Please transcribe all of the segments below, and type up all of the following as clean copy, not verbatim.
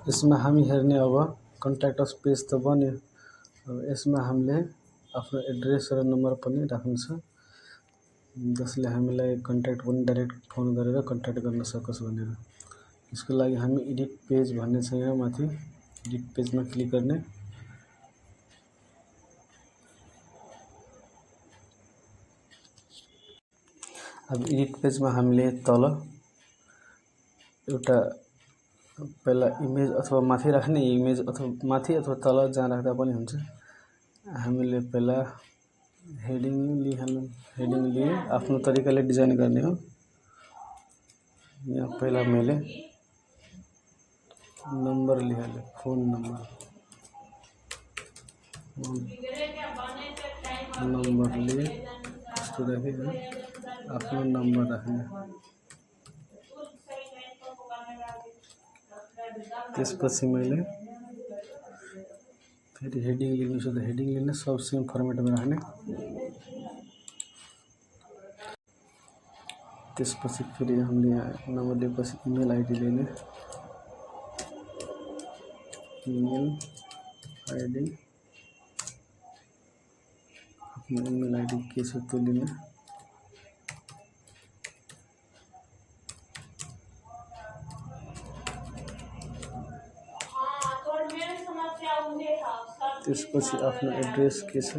यसमा हामी हेर्ने अब कन्ट्याक्ट अस पेज त बन्यो। अब यसमा हामीले आफ्नो एड्रेस र नम्बर पनि राख्नु छ, जसले हामीलाई कन्ट्याक्ट पनि डाइरेक्ट फोन गरेर कन्ट्याक्ट गर्न सकोस् भनेर। यसको लागि हामी एडिट पेज भन्ने छ यहाँ माथि, एडिट पेजमा क्लिक गर्ने। अब एडिट पेजमा हामीले तल एउटा पहिला इमेज अथवा माथि राख्ने, इमेज अथवा माथि अथवा तल जहाँ राख्दा पनि हुन्छ। हामीले पहिला हेडिङ लिइहाल्नु, हेडिङ लिए आफ्नो तरिकाले डिजाइन गर्ने हो। यहाँ पहिला मैले नम्बर लिइहालेँ, फोन नम्बर लिए यस्तो राखेँ, आफ्नो नम्बर राख्ने। त्यसपछि मैले फेरि हेडिङ लिनु छ त हेडिङ लिने, सब सेम फर्मेटमा राख्ने। त्यसपछि फेरि हामीले यहाँ नम्बर लिएपछि इमेल आइडी लिने, इमेल आइडी आफ्नो इमेल आइडी के छ त्यो लिने। त्यसपछि आफ्नो एड्रेस के छ,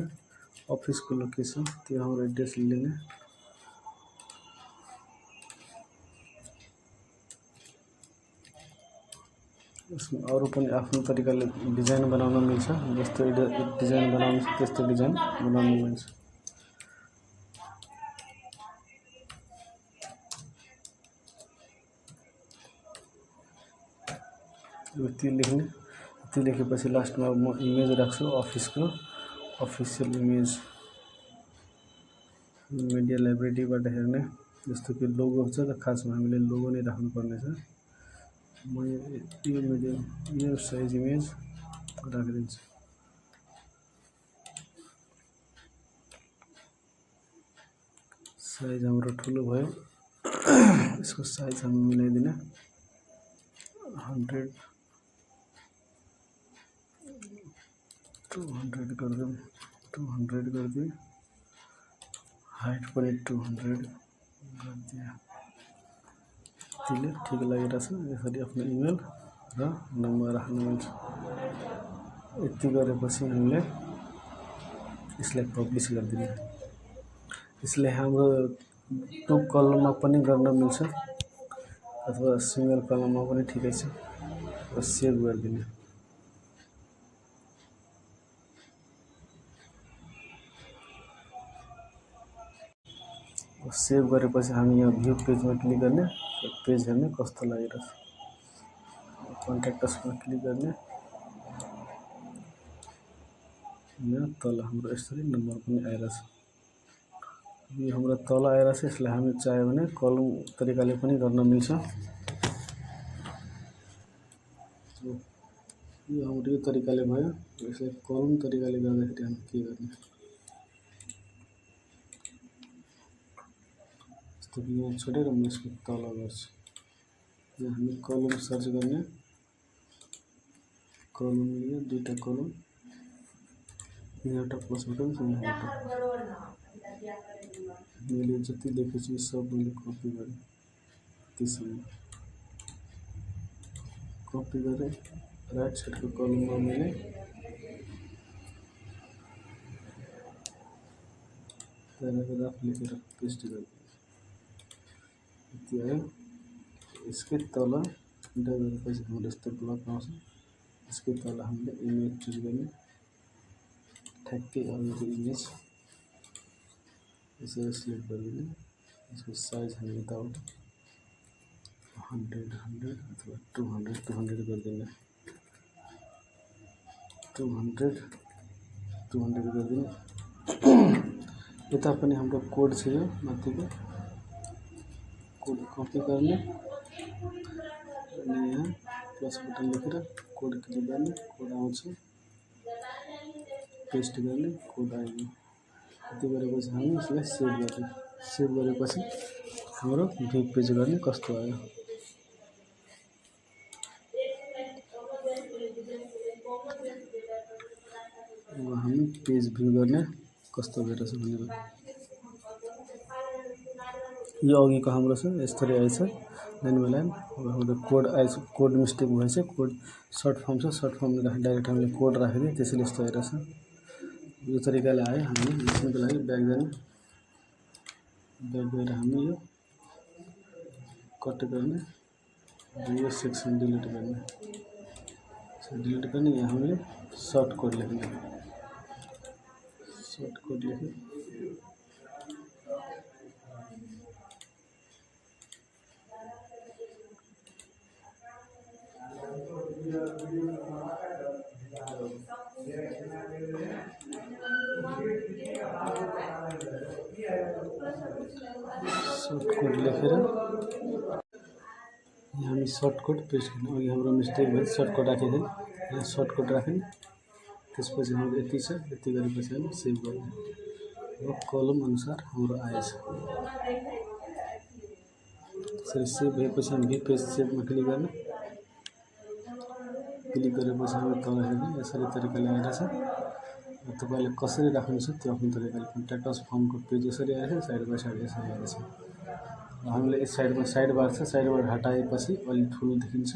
अफिसको लोकेसन, त्यो हाम्रो एड्रेस लिने। यसमा अरू पनि आफ्नो तरिकाले डिजाइन बनाउन मिल्छ, जस्तो डिजाइन बनाउनु छ त्यस्तो डिजाइन बनाउन मिल्छ। त्यो लेख्ने, त्यो लेखेपछि लास्टमा म इमेज राख्छु अफिसको, अफिसियल इमेज मिडिया लाइब्रेरीबाट हेर्ने। जस्तो कि लोगो छ त खासमा हामीले लोगो नै राख्नुपर्ने छ। म यो साइज इमेज राखिदिन्छु। साइज हाम्रो ठुलो भयो, यसको साइज हामी मिलाइदिने 100 200 गरिदिउँ, 200 गरिदिउँ। हाइट पनि 200 गरिदिए, त्यसले ठिक लागिरहेछ। यसरी आफ्नो इमेल र नम्बर राख्न मिल्छ। यति गरेपछि हामीले यसलाई पब्लिस गरिदिने। यसलाई हाम्रो 2 कलममा पनि गर्न मिल्छ अथवा सिंगल कलममा पनि ठिकै छ। र सेभ गरिदिने। सेभ गरेपछि हामी यहाँ भ्यू पेजमा क्लिक गर्ने, पेज हेर्ने कस्तो लागिरहेछ। कन्ट्याक्ट असमा क्लिक गर्ने, यहाँ तल हाम्रो यसरी नम्बर पनि आइरहेछ। यो हाम्रो तल आइरहेछ, यसलाई हामी चाह्यो भने कलम तरिकाले पनि गर्न मिल्छ। यो हाम्रो यो तरिकाले भयो। यसलाई कलम तरिकाले गर्दाखेरि हामी के गर्ने, यहाँ छोडेर म यसको तल गर्छु। यहाँ हामी कलम सर्च गर्ने, कलम लियो, 2टा कलम, यहाँ एउटा प्लस बटन छ, यहाँ एउटा। मैले जति लेखेछु सब मैले कपी गरेँ, त्यसमा कपी गरेँ। राइट साइडको कलममा मैले प्याराग्राफ लेखेर पेस्ट गरेँ। यति आयो। यसकै तल इन्टर गरेपछि हाम्रो यस्तो ब्लक आउँछ। यसकै तल हामीले इमेज चुज गर्ने, ठ्याक्कै अगाडिको इमेज यसरी सिलेक्ट गरिदिने। यसको साइज हामी यताबाट 100 अथवा 200 गरिदिने। 200 गरिदिने। यता पनि हाम्रो कोड छ, यो माथिको कोड कपी गर्ने अनि यहाँ प्लस बटन लेखेर कोड क्लिक गर्ने, कोड आउँछ, पेस्ट गर्ने, कोड आइयो। यति गरेपछि हामी यसलाई सेभ गर्ने। सेभ गरेपछि हाम्रो भ्यू पेज गर्ने कस्तो आयो। हामी पेज भ्यू गर्ने कस्तो भइरहेछ भनेर यो अघिको हाम्रो छ यसरी आएछ लाइन बाइ लाइन। अब हाम्रो कोड आएछ, कोड मिस्टेक भएछ, कोड सर्ट फर्म छ, सर्ट फर्मले राख्दा डाइरेक्ट हामीले कोड राखिदियो त्यसैले यस्तो आइरहेछ। यो तरिकाले आयो। हामीले लेख्नको लागि ब्याक जाने, ब्याक गएर हामी यो कट गर्ने, यो सेक्सन डिलिट गर्ने, यहाँ हामीले सर्ट कोड लेख्ने, सर्ट कोड लेख्ने, सर्ट कोड लेखेर हामी सर्ट कोड पेस्ट गर्ने। अघि हाम्रो मिस्टेक भयो, सर्ट कोड राखेको थिएन, यहाँ सर्ट कोड राख्ने। त्यसपछि हाम्रो यति छ, यति गरेपछि हामी सेभ गर्ने। अब कलम अनुसार हाम्रो आएछ। त्यसरी सेभ भएपछि हामी भ्यू पेज सेभमा क्लिक गर्ने, क्लिक गरेपछि हामी तल हेर्ने यसरी तरिकाले आइरहेछ। तपाईले कसरी राख्नु छ त्यो आफ्नो तरिकाले। कन्ट्याक्ट अस फर्मको पेज यसरी आएछ, साइड बाइ साइड यसरी आएछ। हामीले यस साइडमा साइड बार छ, साइड बार हटाएपछि अलि ठुलो देखिन्छ।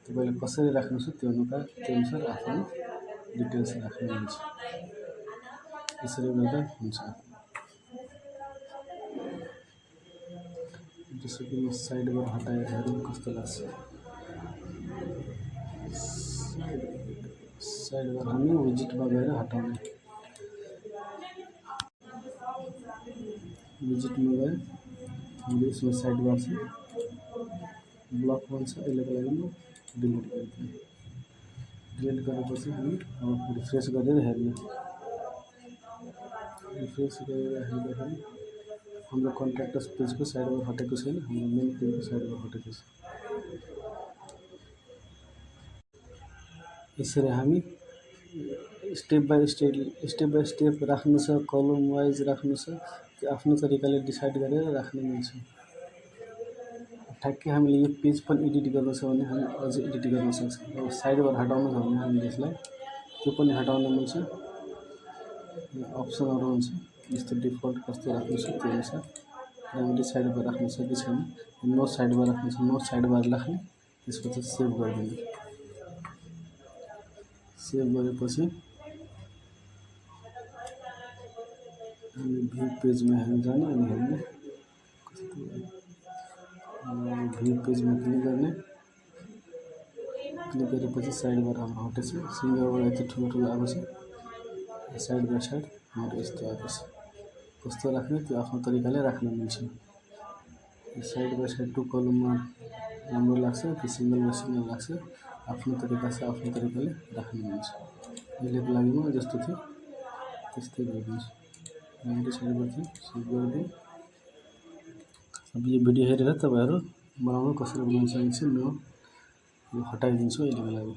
तपाईले कसरी राख्नु छ त्यो अनुसार आफ्नो डिटेल्स राख्नु हुन्छ। यसरी गर्दा हुन्छ। जस्तो कि म साइड बार हटाएर हेरौँ कस्तो लाग्छ। साइड बार हामी विजिटमा गएर हटाउने, विजिटमा गएर हामीले यसमा साइड बार छ, ब्लक वन छ, अहिलेको लागि म डिलिट गरिदिएँ। डिलिट गरेपछि हामी अब रिफ्रेस गरेर हेर्ने, रिफ्रेस गरेर हेर्दाखेरि हाम्रो कन्ट्याक्टस पेजको साइड बार हटेको छैन, हाम्रो मेन पेजको साइड बार हटेको छ। यसरी हामी स्टेप बाई स्टेप राख्नु छ, कलम वाइज राख्नु छ, त्यो आफ्नो तरिकाले डिसाइड गरेर राख्न मिल्छ। ठ्याक्कै हामीले यो पेज पनि एडिट गर्नु छ भने हामी अझै एडिट गर्न सक्छौँ। अब साइड बार हटाउनु छ भने हामीले यसलाई त्यो पनि हटाउन मिल्छ। अप्सनहरू हुन्छ, यस्तो डिफल्ट कस्तो राख्नु छ त्यो अनुसार हामीले साइड बार राख्न सके छैन। नो साइड बार राख्नु छ, नो साइड बार राख्ने, त्यसपछि सेभ गरिदिने। सेभ गरेपछि हामी भ्यू पेजमा हामी जाने अनि हेर्ने कस्तो भ्यू पेजमा क्लिक गर्ने। क्लिक गरेपछि साइड बार हाम्रो हटेछ, सिङ्गलबाट यति ठुलो आएको छ। साइड बाई साइड हाम्रो यस्तो आएको छ। कस्तो राख्ने त्यो आफ्नो तरिकाले राख्न मिल्छ। साइड बाई साइड टु कलममा राम्रो लाग्छ कि सिङ्गल बाई सिङ्गल लाग्छ, आफ्नो तरिका छ, आफ्नो तरिकाले राख्न मिल्छ। अहिलेको लागि म जस्तो थियो त्यस्तै गरिदिन्छु। हामीले साइड बार चाहिँ सेभ गरिदिएँ। अब यो भिडियो हेरेर तपाईहरु बनाउन कसरी बनाउन सक्नुहुन्छ म यो हटाइदिन्छु अहिलेको लागि।